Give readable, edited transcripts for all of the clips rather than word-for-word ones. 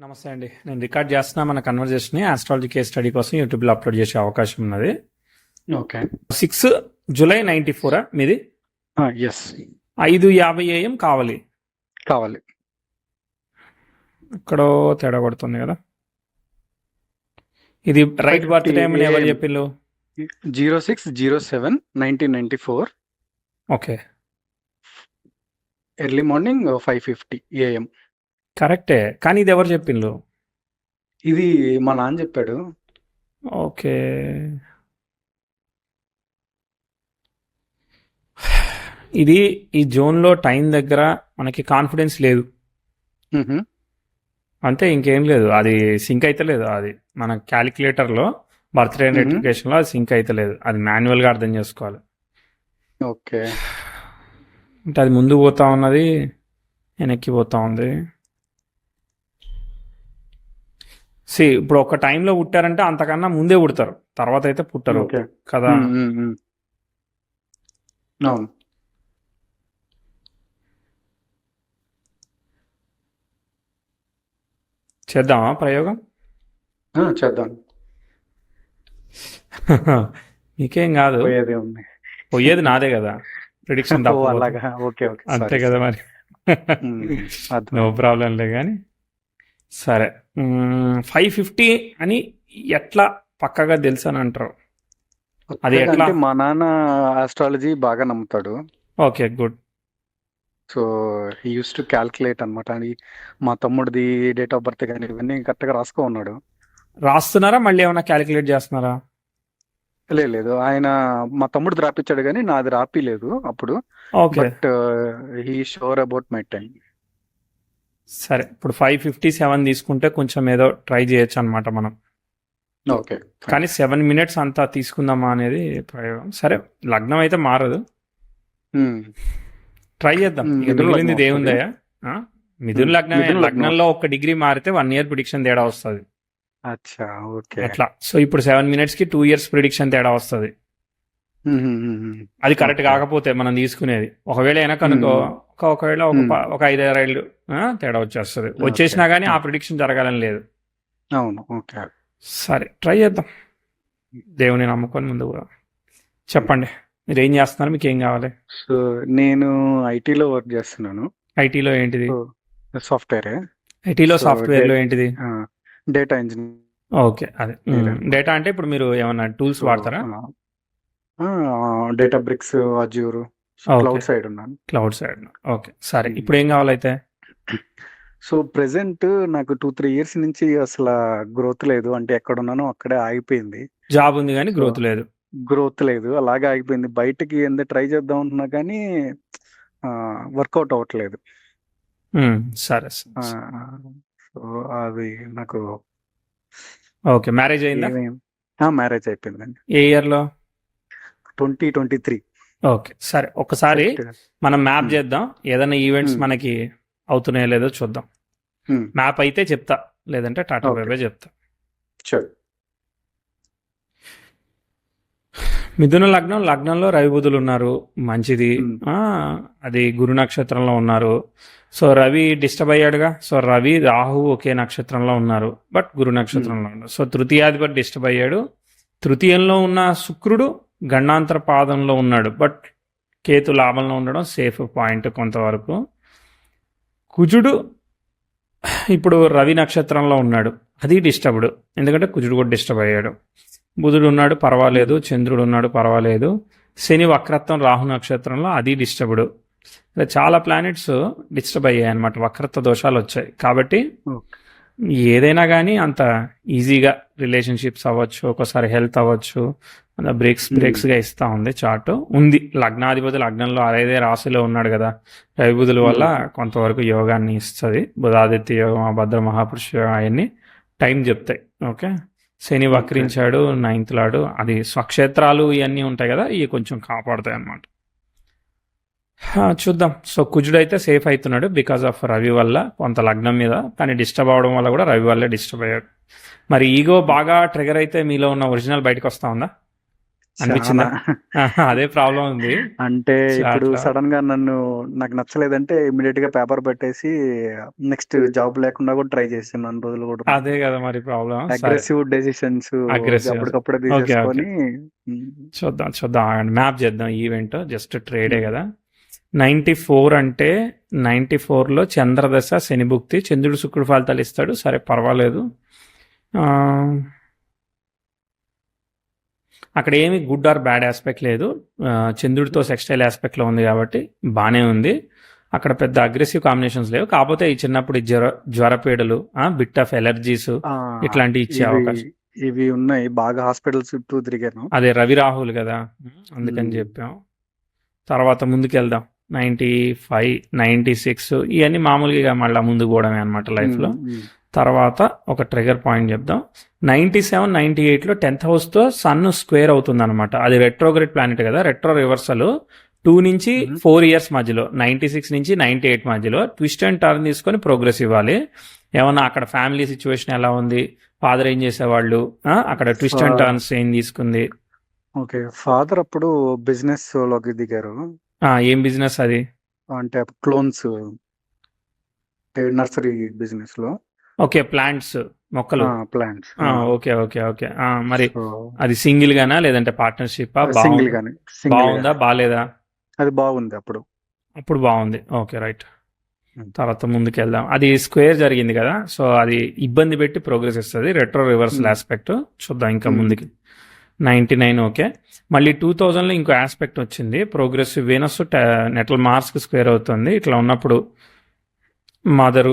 నమస్తే అండి. నేను రికార్డ్ చేస్తున్నా మన కన్వర్జేషన్ని ఆస్ట్రాలజీ కేస్ స్టడీ కోసం యూట్యూబ్లో అప్లోడ్ చేసే అవకాశం ఉన్నది. ఓకే. 6 జూలై 94 మీది ఎస్ 5:50 AM కావాలి. కావాలి. ఎక్కడో తేడా కొడుతుంది కదా. ఇది రైట్ బర్త్ టైం అని ఎవరు చెప్పిళ్ళు? 06/07/1994 ఓకే, ఎర్లీ మార్నింగ్ 5:50 AM. కరెక్టే. కానీ ఇది ఎవరు చెప్పిండ్రు? ఇది మా నాన్న చెప్పాడు. ఓకే, ఇది ఈ జోన్లో టైం దగ్గర మనకి కాన్ఫిడెన్స్ లేదు మ్హూ. అంతే, ఇంకేం లేదు. అది సింక్ అయితే లేదు. అది మన క్యాలిక్యులేటర్లో బర్త్డే నోటిఫికేషన్లో అది సింక్ అయితే లేదు. అది మాన్యువల్గా అర్థం చేసుకోవాలి. ఓకే. అంటే అది ముందు పోతా ఉన్నది, వెనక్కి పోతా ఉంది. ఇప్పుడు ఒక టైంలో పుట్టారంటే అంతకన్నా ముందే పుడతారు, తర్వాత అయితే పుట్టరు ఓకే. కదా. అవును. చేద్దామా ప్రయోగం? చేద్దాం. మీకేం కాదు, పోయేదే ఉంది. పోయేది నాదే కదా. ప్రిడిక్షన్ ఓ, అలాగా. Okay okay. అంతే సారీ, కదా సారీ. మరి. అర్థం. నో ప్రాబ్లంలే. కానీ సరే, 5:50 అని ఎట్లా పక్కగా తెలుసు అని అంటారు? అది ఎట్లా? అంటే మా నాన్న ఆస్ట్రాలజీ బాగా నమ్ముతాడు. Okay, good. So he uses to calculate అనమాట. అని మా తమ్ముడిది డేట్ ఆఫ్ బర్త్ కానీ ఇవన్నీ కరెక్ట్గా రాసుకో ఉన్నాడు. రాస్తున్నారా? మళ్ళీ ఏమైనా క్యాలిక్యులేట్ చేస్తున్నారా? లేదు, ఆయన మా తమ్ముడిది రాపిచ్చాడు కానీ నాది రాపిలేదు అప్పుడు. Okay, but he sure about my time. సరే. ఇప్పుడు 5:57 తీసుకుంటే కొంచెం ఏదో ట్రై చేయొచ్చు అనమాట మనం. ఓకే. కానీ 7 minutes అంతా తీసుకుందామా అనేది ప్రయోగం. సరే, లగ్నం అయితే మారదు, ట్రై చేద్దాం. ఇక మిథున మిగిలింది లగ్నం దేవుందయ్యా. మిథున లగ్నమే. మిథున లగ్నం. లగ్నంలో 1 degree మారితే 1 year ప్రిడిక్షన్ తేడా వస్తుంది. అచ్చా, ఓకే. ఎట్లా? సో ఇప్పుడు 7 minutesకి 2 years ప్రిడిక్షన్ తేడా వస్తుంది. అది కరెక్ట్ ఓకే. కాకపోతే మనం తీసుకునేది. ఒకవేళ వెనకనుకో ఒకవేళ ఒక 5-6 ఏళ్ళు తేడా వచ్చేస్తుంది. వచ్చేసినా కానీ ఆ ప్రిడిక్షన్ జరగాలని లేదు. అవును. ఓకే. సరే, ట్రై చేద్దాం. దేవుని నమ్ముకొని ముందు కూడా. చెప్పండి, మీరు ఏం చేస్తున్నారు? మీకు ఏం కావాలి? సో నేను ఐటీలో వర్క్ చేస్తున్నాను. ఐటీలో ఏంటిది? సాఫ్ట్వేర్. ఐటీలో సో సాఫ్ట్వేర్లో ఏంటిది? Data engineer. ఓకే, అదే డేటా అంటే ఇప్పుడు మీరు ఏమన్నా టూల్స్ వాడతారా? Databricks, Azure, okay, cloud side ఉన్నాను. Cloud side. ఓకే, సరే. ఇప్పుడు ఏం కావాలైతే? సో ప్రెసెంట్ నాకు 2-3 years నుంచి అసలు గ్రోత్ లేదు. అంటే ఎక్కడ ఉన్నానో అక్కడే ఆగిపోయింది. జాబ్ ఉంది కానీ సో గ్రోత్ లేదు. గ్రోత్ లేదు, అలాగే ఆగిపోయింది. బయటకి ఎంత ట్రై చేద్దాం అంటున్నా కానీ వర్కౌట్ అవ్వట్లేదు. సరే. సో అది నాకు ఓకే, మ్యారేజ్ అయిందా? మ్యారేజ్ అయిపోయిందండి. ఏ ఇయర్లో? 2023. ఓకే, సరే. ఒకసారి మనం మ్యాప్ చేద్దాం. ఏదైనా ఈవెంట్స్ మనకి అవుతున్నాయో లేదో చూద్దాం. మ్యాప్ అయితే చెప్తా, లేదంటే టాటా ఓకే. బైబై చెప్తా. షూర్. మిథున లగ్నం, లగ్నంలో రవి బుధులు ఉన్నారు, మంచిది. అది గురు నక్షత్రంలో ఉన్నారు. సో రవి డిస్టర్బ్ అయ్యాడుగా. సో రవి రాహు ఒకే నక్షత్రంలో ఉన్నారు, బట్ గురు నక్షత్రంలో ఉన్నారు. సో తృతీయాధిపతి డిస్టర్బ్ అయ్యాడు. తృతీయంలో ఉన్న శుక్రుడు గండాంతర పాదంలో ఉన్నాడు, బట్ కేతు లాభంలో ఉండడం సేఫ్ పాయింట్ కొంతవరకు. కుజుడు ఇప్పుడు రవి నక్షత్రంలో ఉన్నాడు, అది డిస్టర్బ్డ్, ఎందుకంటే కుజుడు కూడా డిస్టర్బ్ అయ్యాడు. బుధుడు ఉన్నాడు, పర్వాలేదు. చంద్రుడు ఉన్నాడు, పర్వాలేదు. శని వక్రత్వం రాహు నక్షత్రంలో, అది డిస్టర్బ్డ్. చాలా ప్లానెట్స్ డిస్టర్బ్ అయ్యాయి అనమాట, వక్రత్వ దోషాలు వచ్చాయి. కాబట్టి ఏదైనా కానీ అంత ఈజీగా రిలేషన్షిప్స్ అవ్వచ్చు, ఒక్కోసారి హెల్త్ అవ్వచ్చు, బ్రేక్స్గా ఇస్తూ ఉంది చార్ట్. ఉంది లగ్నాధిపతి లగ్నంలో అదే రాశిలో ఉన్నాడు కదా. రవి బుధుల వల్ల కొంతవరకు యోగాన్ని ఇస్తుంది. బుధాదిత్య యోగం, భద్ర మహాపురుష యోగం, అవన్నీ టైం చెప్తాయి. ఓకే. శని వక్రించాడు, 9th లాడు, అది స్వక్షేత్రాలు ఇవన్నీ ఉంటాయి కదా, ఇవి కొంచెం కాపాడుతాయి అన్నమాట. చూద్దాం. సో కుజుడు అయితే సేఫ్ అవుతున్నాడు బికాజ్ ఆఫ్ రవి వల్ల, కొంత లగ్నం మీద. కానీ డిస్టర్బ్ అవడం వల్ల కూడా రవి వల్లే డిస్టర్బ్ అయ్యాడు. మరి ఈగో బాగా ట్రిగర్ అయితే మీలో ఉన్న ఒరిజినల్ బయటకు వస్తూ ఉందా? చాలా. అనిపించిందా? అదే ప్రాబ్లం ఉంది. అంటే సో, ఇప్పుడు అట్లా సడన్ గా నాకు నచ్చలేదంటే ఇమీడియట్ గా పేపర్ పెట్టేసి నెక్స్ట్ జాబ్ లేకుండా కూడా ట్రై చేశాను అన్ని రోజులు కూడా. అదే కదా మరి ప్రాబ్లం. సరే, అగ్రెసివ్ డెసిషన్స్ అగ్రెసివ్. అప్పటికప్పుడే ఓకే, ఓకే. తీసేసుకొని ఉమ్, చూద్దాం చూద్దాం, ఆగండి. మ్యాప్ చేద్దాం. ఈవెంట్ జస్ట్ ట్రేడే ఉమ్, కదా. 94 అంటే 94లో చంద్రదశ శనిభుక్తి, చంద్రుడు శుక్రుడు ఫలితాలు ఇస్తాడు. సరే, పర్వాలేదు. ఆ, అక్కడ ఏమి గుడ్ ఆర్ బ్యాడ్ ఆస్పెక్ట్ లేదు. చంద్రుడితో సెక్స్టైల్ ఆస్పెక్ట్లో ఉంది కాబట్టి బాగానే ఉంది. అక్కడ పెద్ద అగ్రెసివ్ కాంబినేషన్స్ లేవు. కాకపోతే ఈ చిన్నప్పుడు ఈ జ్వరపీడలు, బిట్ ఆఫ్ ఎలర్జీస్ ఆ, ఇట్లాంటివి ఇచ్చే ఇవి అవకాశం. ఇవి ఉన్నాయి. బాగా హాస్పిటల్ చుట్టూ తిరిగాను. అదే రవి రాహుల్ కదా, అందుకని ఉమ్, చెప్పాం. తర్వాత ముందుకెళ్దాం. 95, 96 ఇవన్నీ మామూలుగా మళ్ళీ ముందుకు పోవడమే అనమాట లైఫ్లో. ఉమ్, తర్వాత ఒక ట్రిగర్ పాయింట్ చెప్దాం. 97, 98లో 10th హౌస్తో సన్ స్క్వేర్ అవుతుంది అనమాట. అది రెట్రోగ్రేడ్ ప్లానెట్ కదా, రెట్రో రివర్సల్ 2 నుంచి ఉమ్. 4 ఇయర్స్ మధ్యలో, 96 నుంచి 98 మధ్యలో ట్విస్ట్ అండ్ టర్న్ తీసుకొని ప్రోగ్రెస్ ఇవ్వాలి. ఏమన్నా అక్కడ ఫ్యామిలీ సిచ్యువేషన్ ఎలా ఉంది, ఫాదర్ ఏం చేసేవాళ్ళు, అక్కడ ట్విస్ట్ అండ్ టర్న్స్ ఏం తీసుకుంది. ఓకే, ఫాదర్ అప్పుడు బిజినెస్ లోకి దిగారు. ఏం బిజినెస్ అది? అంటే క్లోన్స్ నర్సరీ బిజినెస్ లో. ఓకే, ప్లాంట్స్, మొక్కలు. ప్లాంట్స్. Okay, okay, okay. మరి సో అది సింగిల్ గానా లేదంటే పార్ట్నర్షిప్? సింగిల్ గానే, సింగిల్ బాగుందా బాలేదా? అది బాగుంది అప్పుడు. అప్పుడు బాగుంది. Okay, right. ఉమ్, తర్వాత ముందుకెళ్దాం. అది స్క్వేర్ జరిగింది కదా, సో అది ఇబ్బంది పెట్టి ప్రోగ్రెస్ ఇస్తుంది. రెట్రో రివర్సల్ ఉమ్, ఆస్పెక్ట్ చూద్దాం ఇంకా ఉమ్, ముందుకి. 99 ఓకే. మళ్ళీ 2000లో ఇంకో ఆస్పెక్ట్ వచ్చింది. ప్రోగ్రెసివ్ వీనస్ నెటల్ మార్స్కి స్క్వేర్ అవుతుంది. ఇట్లా ఉన్నప్పుడు మదరు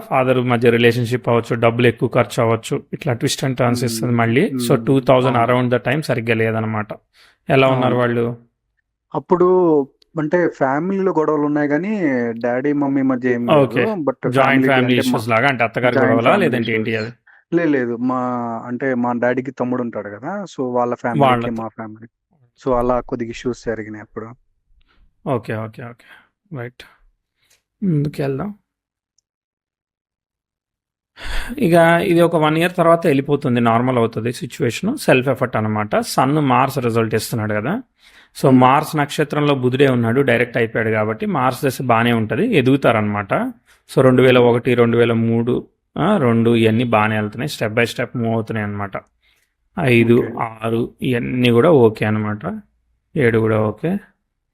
ఫాదర్ మధ్య రిలేషన్షిప్ అవ్వచ్చు, డబ్బులు ఎక్కువ ఖర్చు అవ్వచ్చు, ఇట్లా ట్విస్ట్ అండ్ టర్న్స్ ఇస్తుంది మళ్ళీ. సో 2000 అవును, అరౌండ్ ద టైం సరిగ్గా లేదనమాట. ఎలా ఉన్నారు అవును. వాళ్ళు? అప్పుడు అంటే ఫ్యామిలీలో గొడవలు ఉన్నాయి కానీ డాడీ మమ్మీ మధ్య ఏం లేదు. ఓకే, బట్ జాయింట్ ఫ్యామిలీకి ఫ్యామిలీ అంటే ఇష్యూస్ లాగా, అంటే అత్తగారి జాయింట్ గొడవలా ఫ్యామిలీ లేదంటే ఏంటి ఇష్యూస్. అది? లేదు, మా డాడీకి తమ్ముడు ఉంటాడు కదా, సో వాళ్ళ ఫ్యామిలీకి వాళ్ళతో. మా ఫ్యామిలీ, సో అలా కొద్దిగా ఇష్యూస్ జరిగినాయి అప్పుడు. Okay, okay, okay, right. ముందుకెళ్దాం. ఇక ఇది ఒక 1 year తర్వాత వెళ్ళిపోతుంది, నార్మల్ అవుతుంది సిచ్యువేషన్. సెల్ఫ్ ఎఫర్ట్ అనమాట. సన్ మార్స్ రిజల్ట్ ఇస్తున్నాడు కదా, సో మార్స్ నక్షత్రంలో బుధుడే ఉన్నాడు, డైరెక్ట్ అయిపోయాడు కాబట్టి మార్స్ దశ బాగానే ఉంటుంది, ఎదుగుతారనమాట. సో 2001, 2003, 2 ఇవన్నీ బాగానే వెళ్తున్నాయి, స్టెప్ బై స్టెప్ మూవ్ అవుతున్నాయి అనమాట. 5, ఓకే. 6 ఇవన్నీ కూడా ఓకే అనమాట. 7 కూడా ఓకే.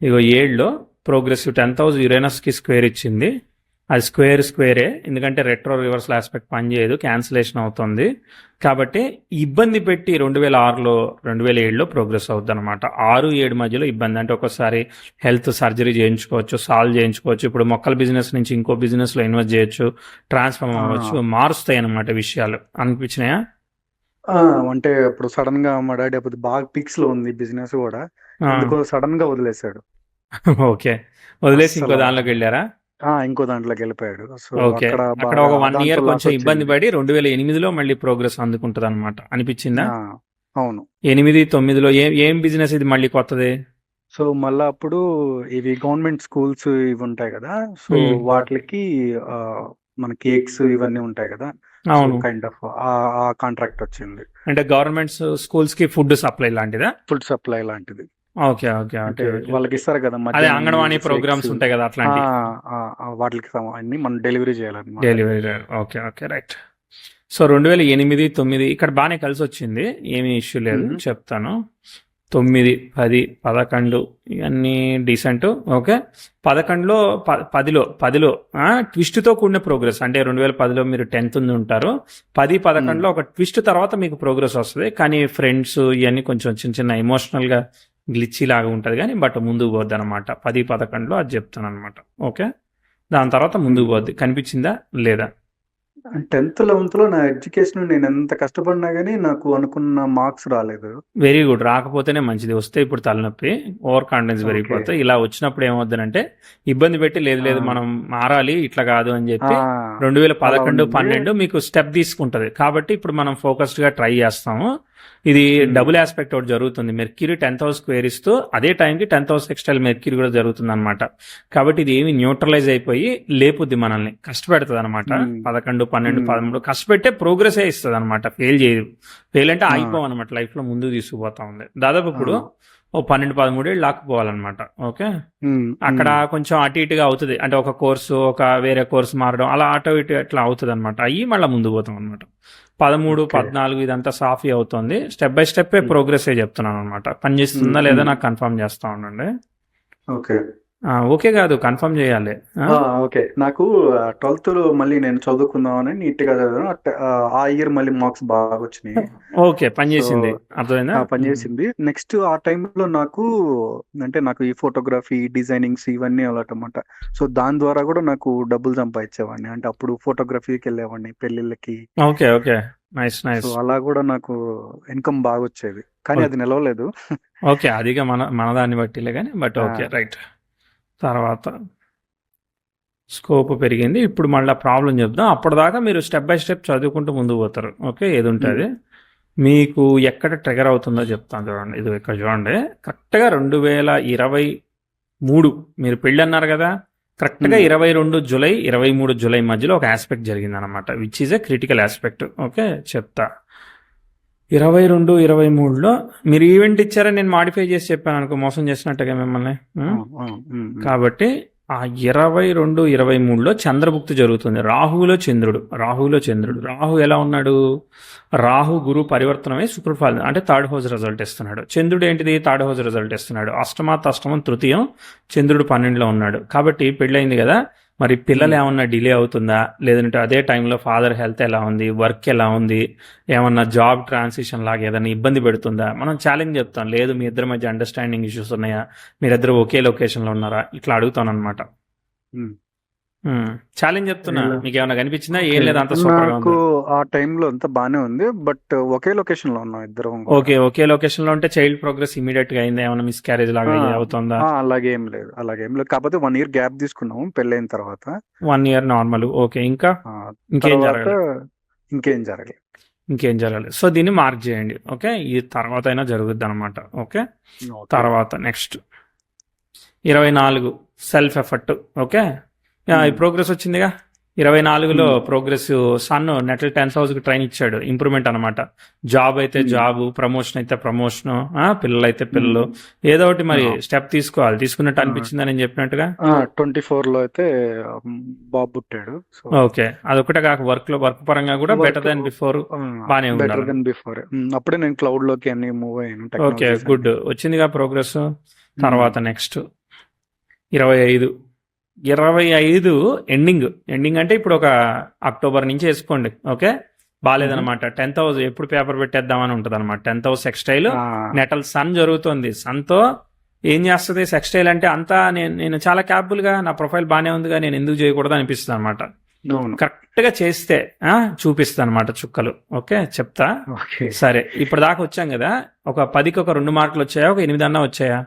ఇగో 7లో ప్రోగ్రెసివ్ 10th హౌస్ యురేనస్కి స్క్వేర్ ఇచ్చింది. అది స్క్వేరే, ఎందుకంటే రెట్రో రివర్సల్ ఆస్పెక్ట్ పనిచేయదు, క్యాన్సిలేషన్ అవుతుంది. కాబట్టి ఇబ్బంది పెట్టి 2006లో 2007లో ప్రోగ్రెస్ అవుతుంది అనమాట. 6, 7 మధ్యలో ఇబ్బంది అంటే ఒక్కోసారి హెల్త్ సర్జరీ చేయించుకోవచ్చు, సాల్వ్ చేయించుకోవచ్చు. ఇప్పుడు మొక్కల బిజినెస్ నుంచి ఇంకో బిజినెస్లో ఇన్వెస్ట్ చేయొచ్చు, ట్రాన్స్ఫార్మ్ అవ్వచ్చు, మారుస్తాయి అనమాట విషయాలు. అనిపించినాయా? అంటే ఇప్పుడు సడన్ గా మా డాడీ అప్పుడు బాగా పిక్స్ లో ఉంది బిజినెస్ కూడా, ఎందుకో సడన్ గా వదిలేశాడు. ఓకే, వదిలేసి ఇంకో అస్సలు దానిలోకి వెళ్ళారా? ఇంకో దాంట్లోకి వెళ్ళిపోయాడు. సో ఓకే, అక్కడ అక్కడ బాగా ఒక 1 year దాంట్లో లాస్ కొంచెం ఇబ్బంది వచ్చింది. పడి 2008లో మళ్ళీ ప్రోగ్రెస్ అందుకుంటుంది అనమాట. అనిపించిందా? అవును. 8, 9లో ఏం బిజినెస్ ఇది మళ్ళీ కొత్తది? సో మళ్ళా అప్పుడు ఇవి గవర్నమెంట్ స్కూల్స్ ఇవి ఉంటాయి కదా, సో ఉమ్, వాటికి ఆ, మన కేక్స్ ఇవన్నీ ఉంటాయి కదా, సో అవును. కైండ్ ఆఫ్ ఆ కాంట్రాక్ట్ వచ్చింది. అంటే గవర్నమెంట్ స్కూల్స్ కి ఫుడ్ సప్లై లాంటిదా? ఫుడ్ సప్లై లాంటిది. ఓకే, ఓకే, అంటే ఓకే, ఓకే. వాళ్ళకి ఇస్తారు కదా అదే మధ్యాహ్నం అంగన్వాడీ మీల్స్, ప్రోగ్రామ్స్ ఎగ్స్, ఉంటాయి కదా, అట్లాంటి వాటికి అన్ని మనం డెలివరీ చేయాలన్నమాట. Delivery. Okay, okay, right. So 2008, 9 ఇక్కడ బాగానే కలిసి వచ్చింది, ఏమీ ఇష్యూ లేదు, చెప్తాను. 9, 10, 11 ఇవన్నీ డీసెంట్. ఓకే, 11లో 10లో ట్విస్ట్తో కూడిన ప్రోగ్రెస్. అంటే 2010లో మీరు 10th ఉంటారు, 10, 11లో ఒక ట్విస్ట్ తర్వాత మీకు ప్రోగ్రెస్ వస్తుంది. కానీ ఫ్రెండ్స్ ఇవన్నీ కొంచెం చిన్న చిన్న ఎమోషనల్గా గ్లిచ్చి లాగా ఉంటుంది కానీ, బట్ ముందుకు పోద్ది అనమాట. 10, 11లో అది చెప్తాను అనమాట. ఓకే, దాని తర్వాత ముందుకు పోద్ది. కనిపించిందా లేదా? 10th 11th నా ఎడ్యుకేషన్ నేను ఎంత కష్టపడినా కానీ నాకు అనుకున్న మార్క్స్ రాలేదు. వెరీ గుడ్, రాకపోతేనే మంచిది, వస్తే ఇప్పుడు తలనొప్పి, ఓవర్ కాన్ఫిడెన్స్ ఓకే. పెరిగిపోతే. ఇలా వచ్చినప్పుడు ఏమవుతుందంటే ఇబ్బంది పెట్టి లేదు మనం మారాలి ఇట్లా కాదు అని చెప్పి అలా 2011, ఉంది. 12 మీకు స్టెప్ తీసుకుంటది. కాబట్టి ఇప్పుడు మనం ఫోకస్డ్ గా ట్రై చేస్తాము. ఇది డబుల్ ఆస్పెక్ట్ ఒకటి జరుగుతుంది. మెర్క్యూరీ 10th హౌస్ స్క్వేర్ ఇస్తూ అదే టైంకి 10th హౌస్ సెక్స్టైల్ మెర్క్యూరీ కూడా జరుగుతుంది అనమాట. కాబట్టి ఇది ఏమి న్యూట్రలైజ్ అయిపోయి లేపుద్ది మనల్ని, కష్టపెడుతుంది అనమాట. 11, 12, 13 కష్టపెట్టే ప్రోగ్రెస్ ఇస్తుంది అనమాట. ఫెయిల్ అంటే ఆగిపోవం అనమాట, లైఫ్ లో ముందుకు తీసుకుపోతా ఉంది. దాదాపు ఇప్పుడు ఓ 12, 13 ఏళ్ళు లాక్కుపోవాలన్నమాట. ఓకే, అక్కడ కొంచెం అటు ఇటుగా అవుతుంది. అంటే ఒక కోర్సు వేరే కోర్సు మారడం అలా అటు ఇటు అట్లా అవుతుంది అనమాట. అయ్యి మళ్ళీ ముందు పోతాం అనమాట. 13, 14 ఇదంతా సాఫీ అవుతుంది. స్టెప్ బై స్టెప్ ప్రోగ్రెస్ చెప్తున్నాను అనమాట. పని చేస్తుందా లేదా నాకు కన్ఫర్మ్ చేస్తా ఉండండి. ఓకే ఓకే కాదు, కన్ఫర్మ్ చేయాలి. ఓకే, నాకు 12th లో మళ్ళీ నేను చదువుకుందామని నీట్ గా చదివాను. ఆ ఇయర్ మళ్ళీ మార్క్స్ బాగా వచ్చినాయి. ఓకే, పని చేసింది, అర్థమైందా? పనిచేసింది. నెక్స్ట్ ఆ టైంలో నాకు ఈ ఫోటోగ్రఫీ, డిజైనింగ్స్ ఇవన్నీ అలవాటన్నమాట. సో దాని ద్వారా కూడా నాకు డబ్బులు సంపాదించేవాడిని. అంటే అప్పుడు ఫోటోగ్రఫీకి వెళ్ళేవాడిని పెళ్లిళ్ళకి. Okay okay, nice nice. So అలా కూడా నాకు ఇన్కమ్ బాగా వచ్చేది, కానీ అది నిలవలేదు. ఓకే, అదిగా మన దాన్ని బట్టిలే కానీ, బట్ ఓకే రైట్. తర్వాత స్కోప్ పెరిగింది. ఇప్పుడు మళ్ళీ ప్రాబ్లం చెప్దాం. అప్పటిదాకా మీరు స్టెప్ బై స్టెప్ చదువుకుంటూ ముందుకు పోతారు. ఓకే, ఏది ఉంటుంది మీకు ఎక్కడ ట్రిగర్ అవుతుందో చెప్తాను చూడండి. ఇది ఇక్కడ చూడండి, కరెక్ట్గా 2023 మీరు పెళ్ళి అన్నారు కదా, కరెక్ట్గా 22 జూలై 23 జూలై మధ్యలో ఒక ఆస్పెక్ట్ జరిగింది అనమాట, which is a critical aspect. Okay, చెప్తా. 22, 23లో మీరు ఈవెంట్ ఇచ్చారని నేను మాడిఫై చేసి చెప్పాను అనుకో, మోసం చేసినట్టుగా మిమ్మల్ని. కాబట్టి ఆ 22, 23లో చంద్రభుక్తి జరుగుతుంది. రాహువులో చంద్రుడు. రాహు ఎలా ఉన్నాడు? రాహు గురు పరివర్తనమై శుక్రఫలం అంటే 3rd హౌస్ రిజల్ట్ ఇస్తున్నాడు. చంద్రుడు ఏంటిది? 3rd హౌస్ రిజల్ట్ ఇస్తున్నాడు. అష్టమం తృతీయం, చంద్రుడు 12లో ఉన్నాడు. కాబట్టి పెళ్ళైంది కదా, మరి పిల్లలు ఏమన్నా డిలే అవుతుందా, లేదంటే అదే టైంలో ఫాదర్ హెల్త్ ఎలా ఉంది, వర్క్ ఎలా ఉంది, ఏమన్నా జాబ్ ట్రాన్సిషన్ లాగా ఏదైనా ఇబ్బంది పెడుతుందా? మనం ఛాలెంజ్ చెప్తాం. లేదు మీ ఇద్దరి మధ్య అండర్స్టాండింగ్ ఇష్యూస్ ఉన్నాయా, మీరిద్దరు ఒకే లొకేషన్లో ఉన్నారా, ఇట్లా అడుగుతాను అనమాట. ఛాలెంజ్ చెప్తున్నా. మీకు ఏమైనా కనిపించిందా? ఏం లేదు, అంత సూపర్ గా ఉంది. ఆ టైంలో అంతా బానే ఉంది, బట్ ఒకే లొకేషన్ లో ఉన్నాం ఇద్దరం. ఓకే, ఒకే లొకేషన్ లో ఉంటే చైల్డ్ ప్రోగ్రెస్ ఇమీడియట్ గా అయిందా? ఏమైనా మిస్ క్యారేజ్ లాగా అవుతుందా? అలాగేం లేదు. కాకపోతే 1 year గ్యాప్ తీసుకున్నాము పెళ్ళైన తర్వాత. 1 year నార్మల్. ఓకే, ఇంకా ఇంకేం జరగలేదు. సో దీన్ని మార్క్ చేయండి. ఓకే, ఈ తర్వాత అయినా జరుగుద్ది అనమాట. ఓకే, తర్వాత నెక్స్ట్ 24 సెల్ఫ్ ఎఫర్ట్. ఓకే, ఈ ప్రోగ్రెస్ వచ్చిందిగా 24లో progress. Sun natal 10th house కి ట్రైన్ ఇచ్చాడు, ఇంప్రూవ్మెంట్ అనమాట. జాబ్ అయితే జాబ్, ప్రమోషన్ అయితే ప్రమోషన్, పిల్లలు అయితే పిల్లలు, ఏదో ఒకటి మరి స్టెప్ తీసుకోవాలి. తీసుకున్నట్టు అనిపించిందా నేను చెప్పినట్టుగా? 24లో అయితే బాబు పుట్టాడు. ఓకే, అదొకటే కాక వర్క్ పరంగా కూడా బెటర్ దాన్ బిఫోర్, బానే ఉంది. అప్పుడే నేను క్లౌడ్ లోకి అన్ని మూవ్ అయ్యాను. ఓకే, గుడ్, వచ్చిందిగా ప్రోగ్రెస్. తర్వాత నెక్స్ట్ 25 ఎండింగ్ అంటే ఇప్పుడు ఒక అక్టోబర్ నుంచి వేసుకోండి. ఓకే, బాగాలేదనమాట. 10th హౌస్ ఎప్పుడు పేపర్ పెట్టేద్దామని ఉంటుంది అనమాట. 10th house sextile, natal sun జరుగుతుంది. సన్తో ఏం చేస్తుంది సెక్స్టైల్ అంటే అంతా నేను చాలా క్యాపబుల్ గా, నా ప్రొఫైల్ బాగానే ఉందిగా, నేను ఎందుకు చేయకూడదు అనిపిస్తుంది అనమాట. కరెక్ట్ గా చేస్తే చూపిస్తా అనమాట చుక్కలు. ఓకే, చెప్తా. సరే, ఇప్పుడు దాకా వచ్చాం కదా, ఒక 10కి ఒక 2 మార్కులు వచ్చాయా, ఒక 8 అన్నా వచ్చాయా?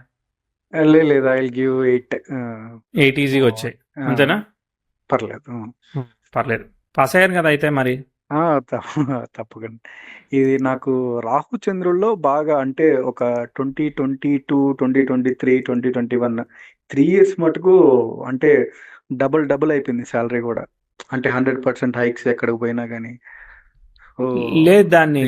లేదు, ఐ గివ్ 8 ఈజీగా వచ్చాయి, అంతేనా? పర్లేదు, పాస్ అయ్యారు కదా అయితే మరి. తప్పకుండా. ఇది నాకు రాహు చంద్రుల్లో బాగా, అంటే ఒక 2022, 2023, 2021 3 years మటుకు అంటే డబుల్ అయిపోయింది శాలరీ కూడా. అంటే 100% హైక్స్ ఎక్కడికి పోయినా కానీ. లేదు, దాన్ని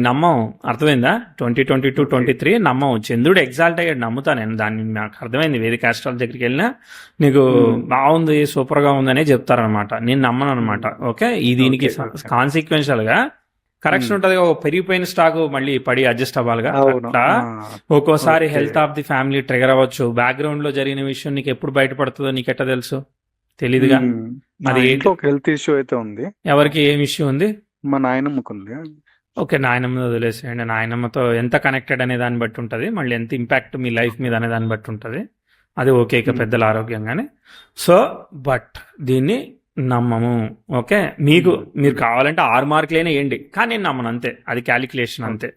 నమ్మం. అర్థమైందా? 2022, 23 నమ్మం. చంద్రుడు ఎగ్జాల్ట్ అయ్యాడు, నమ్ముతా నేను దాన్ని. నాకు అర్థమైంది. వేదిక ఆస్ట్రాలజీ దగ్గరికి వెళ్ళినా నీకు బాగుంది, సూపర్ గా ఉందనే చెప్తారనమాట. నేను నమ్మను అనమాట. ఓకే, దీనికి కాన్సిక్వెన్షియల్ గా కరెక్షన్ ఉంటది. పెరిగిపోయిన స్టాక్ మళ్ళీ పడి అడ్జస్ట్ అవ్వాలిగా. అట్లా ఒక్కోసారి health of the family trigger అవ్వచ్చు. బ్యాక్గ్రౌండ్ లో జరిగిన విషయం నీకు ఎప్పుడు బయటపడుతుందో నీకెట్టా తెలుసు? తెలీదుగా. అది హెల్త్ ఇష్యూ అయితే ఉంది. ఎవరికి ఏం ఇష్యూ ఉంది? మా నాయనమ్మకు ఉంది. ఓకే, నాయనమ్మ వదిలేసేయండి. నాయనమ్మతో ఎంత కనెక్టెడ్ అనే దాన్ని బట్టి ఉంటుంది, మళ్ళీ ఎంత ఇంపాక్ట్ మీ లైఫ్ మీద అనే దాన్ని బట్టి ఉంటుంది. అది ఓకే, ఇక పెద్దల ఆరోగ్యంగానే. సో బట్ దీన్ని నమ్మము. ఓకే, మీరు కావాలంటే 6 మార్కులైనా వేయండి, కానీ నేను నమ్మను, అంతే. అది క్యాలిక్యులేషన్, అంతే.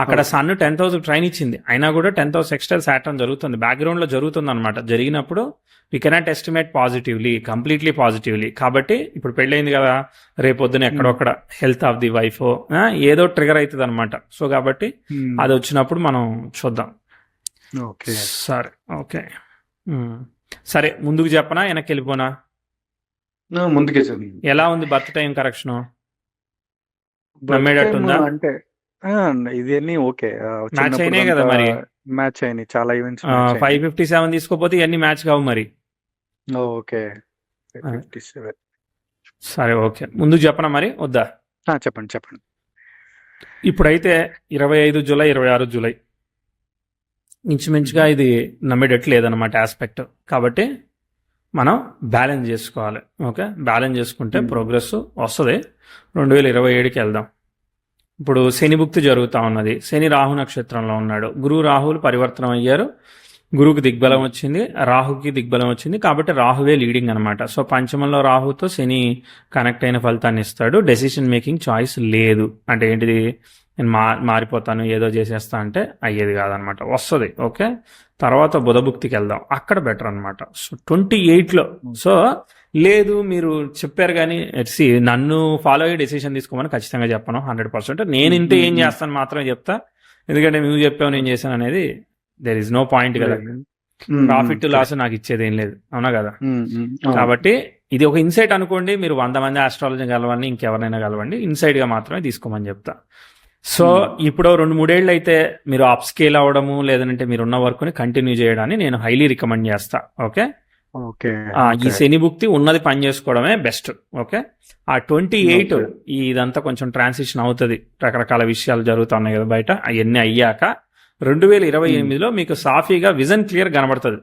అక్కడ సన్ 10th హౌస్ ట్రైన్ ఇచ్చింది, అయినా కూడా 10th హౌస్ సెక్స్టైల్ సాటర్న్ జరుగుతుంది, బ్యాక్గ్రౌండ్ లో జరుగుతుంది అనమాట. జరిగినప్పుడు we cannot estimate positively, completely positively. కాబట్టి ఇప్పుడు పెళ్ళైంది కదా, రేపొద్దున ఎక్కడొక్కడ హెల్త్ ఆఫ్ ది వైఫ్ ఏదో ట్రిగర్ అవుతుంది అనమాట. సో కాబట్టి అది వచ్చినప్పుడు మనం చూద్దాం. ఓకే సరే ఓకే. సరే ముందుకు చెప్పనా వెనక్కి వెళ్ళిపోనా? ముందుకే చదివి. ఎలా ఉంది బర్త్ టైం కరెక్షన్? నమ్మేటట్టుందా? అంటే ఇవన్నీ ఓకే. మ్యాచ్ అయినాయి కదా మరి. మ్యాచ్ అయినాయి, చాలా ఈవెంట్స్ 557 తీసుకోపోతే ఇవన్నీ మ్యాచ్ కావు మరి. ఓకే. సరే ఓకే, ముందుకు చెప్పనా మరి వద్దా? చెప్పండి చెప్పండి. ఇప్పుడైతే 25 జూలై 26 జూలై ఇంచుమించుగా ఇది నమ్మేటట్లు లేదన్నమాట ఆస్పెక్ట్. కాబట్టి మనం బ్యాలెన్స్ చేసుకోవాలి. ఓకే, బ్యాలెన్స్ చేసుకుంటే ప్రోగ్రెస్ వస్తుంది. 2027కి వెళ్దాం. ఇప్పుడు శని భుక్తి జరుగుతూ ఉన్నది, శని రాహు నక్షత్రంలో ఉన్నాడు, గురువు రాహువులు పరివర్తనం అయ్యారు, గురువుకి దిగ్బలం వచ్చింది, రాహుకి దిగ్బలం వచ్చింది. కాబట్టి రాహువే లీడింగ్ అనమాట. సో పంచమంలో రాహుతో శని కనెక్ట్ అయిన ఫలితాన్ని ఇస్తాడు. డెసిషన్ మేకింగ్ చాయిస్ లేదు. అంటే ఏంటిది, నేను మారిపోతాను ఏదో చేసేస్తా అంటే అయ్యేది కాదనమాట, వస్తుంది. ఓకే, తర్వాత బుధభుక్తికి వెళ్దాం, అక్కడ బెటర్ అనమాట. సో 28లో సో లేదు మీరు చెప్పారు కానీ నన్ను ఫాలో అయ్యి డెసిషన్ తీసుకోమని ఖచ్చితంగా చెప్పను 100%. నేను ఇంత ఏం చేస్తాను మాత్రమే చెప్తా, ఎందుకంటే నువ్వు చెప్పావు నేను చేశాను అనేది దేర్ ఇస్ నో పాయింట్ కదా. ప్రాఫిట్ లాస్ నాకు ఇచ్చేది ఏం లేదు, అవునా కదా. కాబట్టి ఇది ఒక ఇన్సైట్ అనుకోండి. మీరు 100 మంది ఆస్ట్రాలజీ కలవండి, ఇంకెవరైనా కలవండి, ఇన్సైట్ గా మాత్రమే తీసుకోమని చెప్తా. సో ఇప్పుడు 2-3 ఏళ్ళు అయితే మీరు అప్ స్కేల్ అవ్వడము, లేదంటే మీరు ఉన్న వర్క్ ని కంటిన్యూ చేయడాన్ని నేను హైలీ రికమెండ్ చేస్తా. ఓకే, ఈ శని భుక్తి ఉన్నది పని చేసుకోవడమే బెస్ట్. ఓకే, ఆ 28 ఇదంతా కొంచెం ట్రాన్సిషన్ అవుతుంది, రకరకాల విషయాలు జరుగుతున్నాయి కదా బయట, అవన్నీ అయ్యాక 2028లో మీకు సాఫీగా విజన్ క్లియర్ కనబడుతుంది.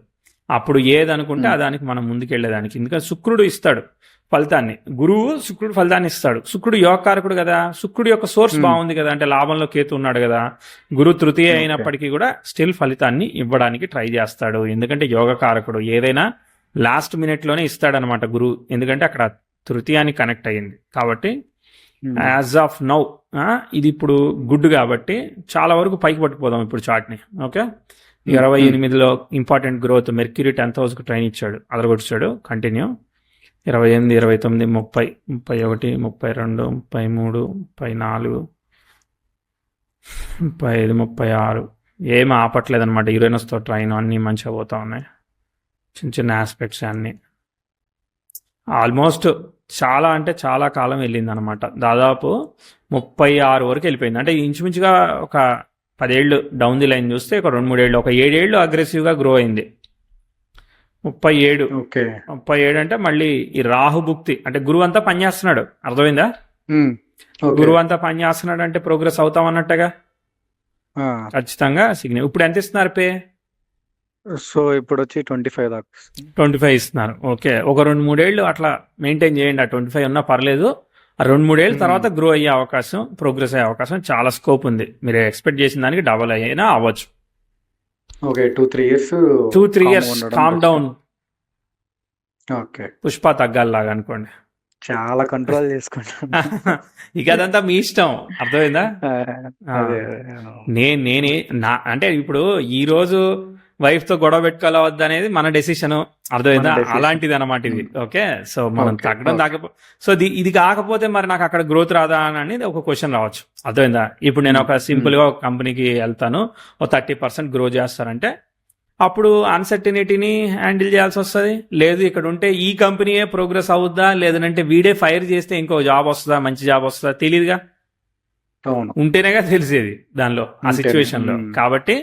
అప్పుడు ఏదనుకుంటే ఆ దానికి మనం ముందుకెళ్లేదానికి, ఎందుకంటే శుక్రుడు ఇస్తాడు ఫలితాన్ని, గురువు శుక్రుడు ఫలితాన్ని ఇస్తాడు. శుక్రుడు యోగకారకుడు కదా, శుక్రుడు యొక్క సోర్స్ బాగుంది కదా, అంటే లాభంలో కేతు ఉన్నాడు కదా, గురు తృతీయ అయినప్పటికీ కూడా స్టిల్ ఫలితాన్ని ఇవ్వడానికి ట్రై చేస్తాడు. ఎందుకంటే యోగకారకుడు ఏదైనా లాస్ట్ మినిట్ లోనే ఇస్తాడనమాట గురువు, ఎందుకంటే అక్కడ తృతీయానికి కనెక్ట్ అయ్యింది. కాబట్టి యాజ్ ఆఫ్ నౌ ఇది ఇప్పుడు గుడ్ కాబట్టి చాలా వరకు పైకి పట్టుకుపోదాం ఇప్పుడు చార్ట్ని. ఓకే, 28లో ఇంపార్టెంట్ గ్రోత్, మెర్క్యూరీ 10th హౌస్కి ట్రైన్ ఇచ్చాడు, అదరగొచ్చాడు, కంటిన్యూ. 28, 29, 30, 31, 32, 33, 34, 35, 36 ఏమి ఆపట్లేదు అనమాట. యురేనస్తో ట్రైన్ అన్నీ మంచిగా పోతా ఉన్నాయి, చిన్న చిన్న ఆస్పెక్ట్స్ అన్నీ. ఆల్మోస్ట్ చాలా అంటే చాలా కాలం వెళ్ళింది అనమాట, దాదాపు 36 వరకు వెళ్ళిపోయింది. అంటే ఇంచుమించుగా ఒక 10 ఏళ్ళు డౌన్ ది లైన్ చూస్తే ఒక 2-3 ఏళ్ళు, ఒక 7 ఏళ్ళు అగ్రెసివ్గా గ్రో అయింది. 37 అంటే మళ్ళీ ఈ రాహు భుక్తి అంటే గురువు అంతా పనిచేస్తున్నాడు, అర్థమైందా? గురువు అంతా పనిచేస్తున్నాడు అంటే ప్రోగ్రెస్ అవుతాం అన్నట్టుగా ఖచ్చితంగా సిగ్నల్. ఇప్పుడు ఎంత ఇస్తున్నారు పే? సో ఇప్పుడు వచ్చి 25 ఇస్తున్నారు. ఓకే, ఒక 2-3 ఏళ్ళు అట్లా మెయింటైన్ చేయండి. ఆ 25 ఉన్నా పర్లేదు. ఆ 2-3 ఏళ్ళ తర్వాత గ్రో అయ్యే అవకాశం, ప్రోగ్రెస్ అయ్యే అవకాశం చాలా స్కోప్ ఉంది. మీరు ఎక్స్పెక్ట్ చేసిన దానికి డబల్ అయినా అవ్వచ్చు. Okay, 2-3 years calm down. Okay, Pushpa తగ్గాలిలాగా అనుకోండి, చాలా కంట్రోల్ చేసుకుంటాను. ఇక అదంతా మీ ఇష్టం, అర్థమైందా? నేనే అంటే ఇప్పుడు ఈ రోజు వైఫ్ తో గొడవ పెట్టుకోవాలా వద్ద అనేది మన డెసిషన్, అర్థమైందా? అలాంటిది అనమాట ఇది. ఓకే, సో మనం తగ్గడం సో ఇది కాకపోతే మరి నాకు అక్కడ గ్రోత్ రాదా అనేది ఒక క్వశ్చన్ రావచ్చు, అర్థమైందా? ఇప్పుడు నేను ఒక సింపుల్ గా ఒక కంపెనీకి వెళ్తాను, ఒక 30% గ్రో చేస్తారంటే అప్పుడు అన్సర్టినిటీని హ్యాండిల్ చేయాల్సి వస్తుంది. లేదు ఇక్కడ ఉంటే ఈ కంపెనీయే ప్రోగ్రెస్ అవుద్దా, లేదంటే వీడే ఫైర్ చేస్తే ఇంకో జాబ్ వస్తుందా, మంచి జాబ్ వస్తుందా తెలియదుగా, ఉంటేనేగా తెలిసేది దానిలో ఆ సిచ్యువేషన్ లో. కాబట్టి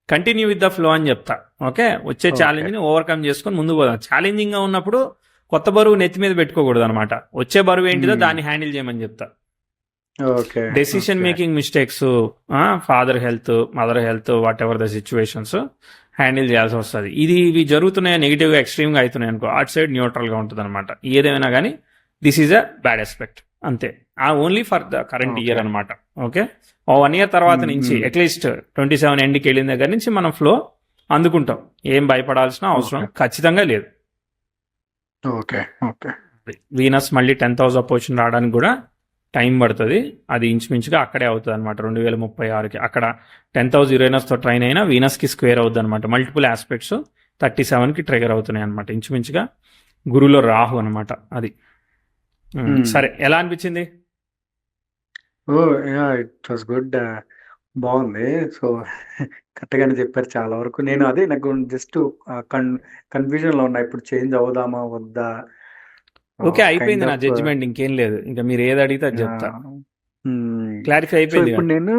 కంటిన్యూ విత్ ద ఫ్లో అని చెప్తా. ఓకే, వచ్చే ఛాలెంజ్ ని ఓవర్కమ్ చేసుకుని ముందుకు పోదాం. ఛాలెంజింగ్ గా ఉన్నప్పుడు కొత్త బరువు నెత్తి మీద పెట్టుకోకూడదు అనమాట. వచ్చే బరువు ఏంటిదో దాన్ని హ్యాండిల్ చేయమని చెప్తా. Decision making mistakes, father health, mother health, what ever the situations handle చేయాల్సి వస్తుంది. ఇవి జరుగుతున్నాయి, నెగిటివ్ గా ఎక్స్ట్రీమ్ గా అవుతున్నాయి అనుకో, అట్ సైడ్ న్యూట్రల్ గా ఉంటుంది అనమాట. ఏదేమైనా కానీ this is a bad aspect అంతే, only for the current year అనమాట. ఓకే, 1 year తర్వాత నుంచి అట్లీస్ట్ 27 ఎండ్కి వెళ్ళిన దగ్గర నుంచి మనం ఫ్లో అందుకుంటాం. ఏం భయపడాల్సిన అవసరం ఖచ్చితంగా లేదు. వీనస్ మళ్ళీ 10th హౌస్ అపోజిషన్ రావడానికి కూడా టైం పడుతుంది. అది ఇంచుమించుగా అక్కడే అవుతుంది అనమాట 2036కి. అక్కడ 10,000 యురేనస్తో ట్రైన్ అయినా వీనస్కి స్క్వేర్ అవుతుంది అనమాట. మల్టిపుల్ ఆస్పెక్ట్స్ 37కి ట్రిగర్ అవుతున్నాయి అనమాట. ఇంచుమించుగా గురులో రాహు అనమాట అది. సరే, ఎలా అనిపించింది? ఓ యా ఇట్ వాస్ గుడ్. బాగుంది. సో కరెక్ట్గానే చెప్పారు చాలా వరకు. నేను అదే నాకు జస్ట్ కన్ఫ్యూజన్లో ఉన్నా, ఇప్పుడు చేంజ్ అవుదామా వద్దా. ఓకే, కైండ్ అయిపోయింది నా ఆఫ్ జడ్జిమెంట్. ఇంకేం లేదు, ఇంకా మీరు ఏది అడిగితే అది చెప్తా. క్లారిఫై సో అయిపోయింది ఇప్పుడు కదా? నేను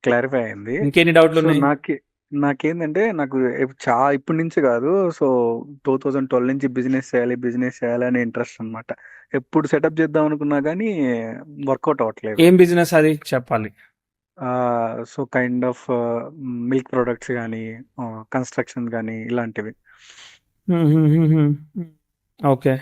క్లారిఫై అయింది. ఇంకెన్ని డౌట్లు సో ఉన్నాయి? నాకేందంటే నాకు ఇప్పటి నుంచి కాదు, సో 2012 నుంచి బిజినెస్ చేయాలి అనే ఇంట్రెస్ట్ అన్నమాట. ఎప్పుడు సెటప్ చేద్దాం అనుకున్నా కానీ వర్కౌట్ అవ్వట్లేదు. ఏం బిజినెస్ అది చెప్పాలి. So kind of milk products కానీ, కన్స్ట్రక్షన్ కానీ ఇలాంటివి. ఓకే.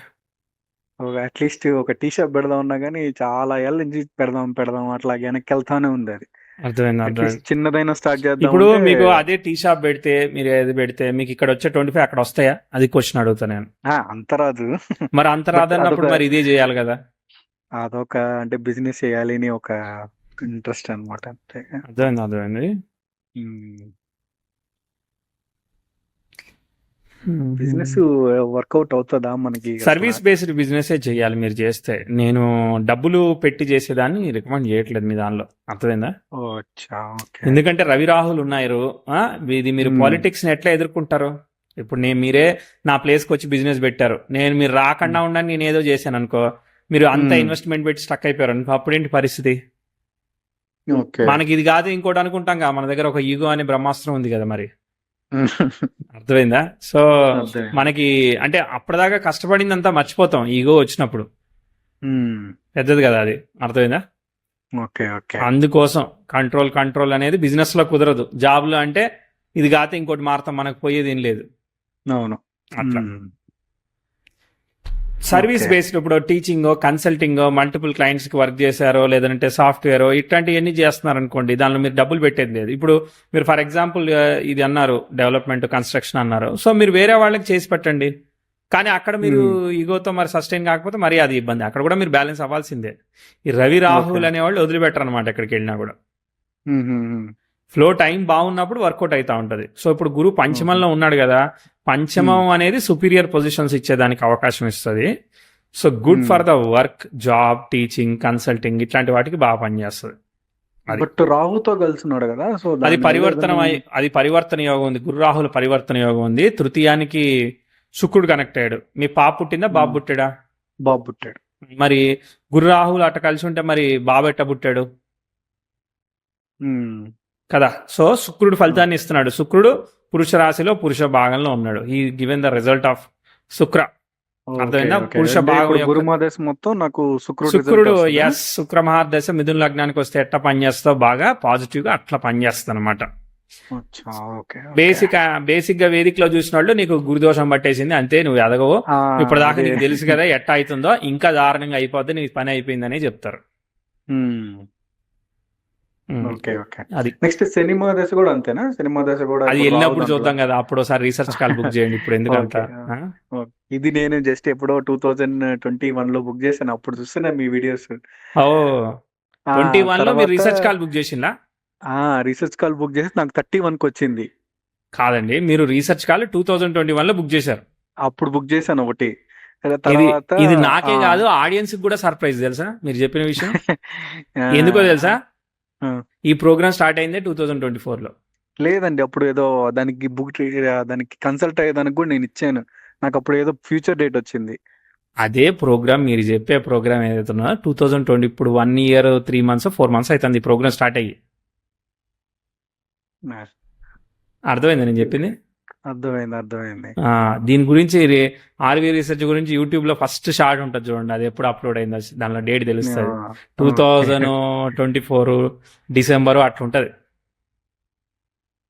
అట్లీస్ట్ ఒక టీ షాప్ పెడదాం ఉన్నా కానీ చాలా ఏళ్ళ నుంచి పెడదాం అట్లా వెనక్కి వెళ్తానే ఉంది అది. అర్థమైంది. అట్లీస్ట్ చిన్నదైనా స్టార్ట్ చేద్దాం ఇప్పుడు అంటే మీకు అదే టీ షాప్ పెడితే, మీరు ఏది పెడితే మీకు ఇక్కడ వచ్చే 25 అక్కడ వస్తాయా? అది క్వశ్చన్ అడుగుతా నేను. అంత రాదు. మరి అంత రాదన్నప్పుడు మరి ఇదే చేయాలి కదా? అదొక అంటే బిజినెస్ చేయాలి అని ఒక ఇంట్రెస్ట్ అన్నమాట అంతే. అర్థమైంది. బిజినెస్ వర్కౌట్ అవుతుందా మనకి? సర్వీస్ బేస్డ్ బిజినెస్ చేయాలి మీరు చేస్తే. నేను డబ్బులు పెట్టి చేసేదాన్ని రికమెండ్ చేయట్లేదు మీ దానిలో. అర్థమైందా? ఎందుకంటే రవి రాహుల్ ఉన్నారు. ఇది మీరు పాలిటిక్స్ ని ఎట్లా ఎదుర్కొంటారు? ఇప్పుడు మీరే నా ప్లేస్కి వచ్చి బిజినెస్ పెట్టారు, మీరు రాకుండా ఉండని నేను ఏదో చేశాను అనుకో, మీరు అంత ఇన్వెస్ట్మెంట్ పెట్టి స్టక్ అయిపోయారు అనుకో, అప్పుడేంటి పరిస్థితి? మనకి ఇది కాదు ఇంకోటి అనుకుంటాం కదా, మన దగ్గర ఒక ఈగో అనే బ్రహ్మాస్త్రం ఉంది కదా మరి. అర్థమైందా? సో మనకి అంటే అప్పటిదాకా కష్టపడిందంతా మర్చిపోతాం ఈగో వచ్చినప్పుడు. పెద్దది కదా అది. అర్థమైందా? అందుకోసం కంట్రోల్ అనేది బిజినెస్ లో కుదరదు. జాబ్ లో అంటే ఇది కాతే ఇంకోటి మారుతాం, మనకు పోయేది ఏం లేదు. అవును. అట్లా సర్వీస్ బేస్డ్ ఇప్పుడు టీచింగ్, కన్సల్టింగ్, మల్టిపుల్ క్లయింట్స్ కి వర్క్ చేశారో లేదంటే సాఫ్ట్వేర్ ఇట్లాంటివన్నీ చేస్తున్నారు అనుకోండి, దానిలో మీరు డబ్బులు పెట్టేది లేదు. ఇప్పుడు మీరు ఫర్ ఎగ్జాంపుల్ ఇది అన్నారు, డెవలప్మెంట్ కన్స్ట్రక్షన్ అన్నారు, సో మీరు వేరే వాళ్ళకి చేసి పెట్టండి. కానీ అక్కడ మీరు ఈగోతో మరి సస్టైన్ కాకపోతే మరి అది ఇబ్బంది. అక్కడ కూడా మీరు బ్యాలెన్స్ అవ్వాల్సిందే. ఈ రవి రాహుల్ అనేవాళ్ళు వదిలిపెట్టరు అనమాట ఎక్కడికి వెళ్ళినా కూడా. ఫ్లో టైం బాగున్నప్పుడు వర్కౌట్ అవుతా ఉంటది. సో ఇప్పుడు గురు పంచమంలో ఉన్నాడు కదా, పంచమం అనేది సుపీరియర్ పొజిషన్స్ ఇచ్చేదానికి అవకాశం ఇస్తుంది. So good for the work, job, teaching, consulting ఇట్లాంటి వాటికి బాగా పనిచేస్తుంది. బట్ రాహుతో కలిసినాడు కదా, సో అది పరివర్తన యోగం ఉంది. గురు రాహుల పరివర్తన యోగం ఉంది. తృతీయానికి శుక్రుడు కనెక్ట్ అయ్యాడు. మీ పాప పుట్టిందా, బాబు పుట్టాడా? బాబు పుట్టాడు. మరి గురు రాహులు అట్ట కలిసి ఉంటే మరి బాబు ఎట్ట పుట్టాడు కదా? సో శుక్రుడు ఫలితాన్ని ఇస్తున్నాడు. శుక్రుడు పురుష రాశిలో పురుష భాగంలో ఉన్నాడు. ఈ గివెన్ ద రిజల్ట్ ఆఫ్ శుక్ర. అర్థమైందా? పురుష భాగం మొత్తం నాకు శుక్రుడు శుక్ర మహాదశ మిథున లగ్నానికి వస్తే ఎట్లా పనిచేస్తా బాగా పాజిటివ్ గా అట్లా పనిచేస్తా అనమాట. బేసిక్ గా వేదికలో చూసిన వాళ్ళు నీకు గురుదోషం పట్టేసింది అంతే, నువ్వు ఎదగవు, ఇప్పటిదాకా నీకు తెలుసు కదా ఎట్లా అవుతుందో, ఇంకా దారుణంగా అయిపోద్ది, నీకు పని అయిపోయిందని చెప్తారు. అది నెక్స్ట్ సినిమా దశ కూడా అంతేనా? సినిమా దశ కూడా అది వెళ్ళినప్పుడు చూద్దాం కదా, అప్పుడు ఒకసారి రీసెర్చ్ కాల్ బుక్ చేయండి. ఇప్పుడు ఎందుకంటే ఇది నేను జస్ట్ ఎప్పుడో 2021 లో బుక్ చేశాను, అప్పుడు చూస్తున్నా మీ వీడియోస్. 21 లో మీరు రీసెర్చ్ కాల్ బుక్ చేసిందా? రీసెర్చ్ కాల్ బుక్ చేసి నాకు 31కి వచ్చింది. కాదండి, మీరు రీసెర్చ్ కాల్ 2021 లో బుక్ చేశారు. అప్పుడు బుక్ చేశాను ఒకటి. ఇది నాకే కాదు ఆడియన్స్ కూడా సర్ప్రైజ్ తెలుసా మీరు చెప్పిన విషయం. ఎందుకో తెలుసా? ఈ ప్రోగ్రామ్ స్టార్ట్ అయిందే 2024 లో. లేదండి, అప్పుడు ఏదో దానికి కన్సల్ట్ అయ్యేదానికి కూడా నేను ఇచ్చాను. నాకు అప్పుడు ఏదో ఫ్యూచర్ డేట్ వచ్చింది. అదే ప్రోగ్రామ్ మీరు చెప్పే ప్రోగ్రామ్ ఏదైతే ఉన్నదో 2020, ఇప్పుడు 1 year 3 months 4 months అవుతుంది ఈ ప్రోగ్రామ్ స్టార్ట్ అయ్యి. అర్థమైంది నేను చెప్పింది? అర్థమైంది. దీని గురించి ఆర్వీ రీసెర్చ్ గురించి యూట్యూబ్ లో ఫస్ట్ షార్ట్ ఉంటుంది చూడండి, అది ఎప్పుడు అప్లోడ్ అయిందో దానిలో డేట్ తెలుస్తుంది. 2024 December అట్లుంటది.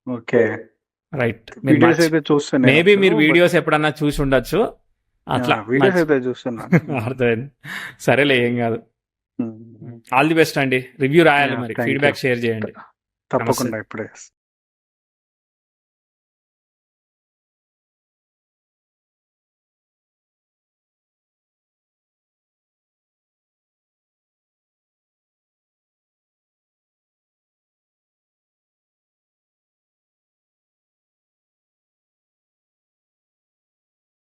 Okay, right. మేబీ మీరు వీడియోస్ ఎప్పుడన్నా చూసి ఉండొచ్చు అట్లా. అర్థమైంది. సరేలే, ఏం కాదు. ఆల్ ది బెస్ట్ అండి. రివ్యూ రాయాలి మరి, ఫీడ్బ్యాక్ షేర్ చేయండి. తప్పకుండా ఇప్పుడే.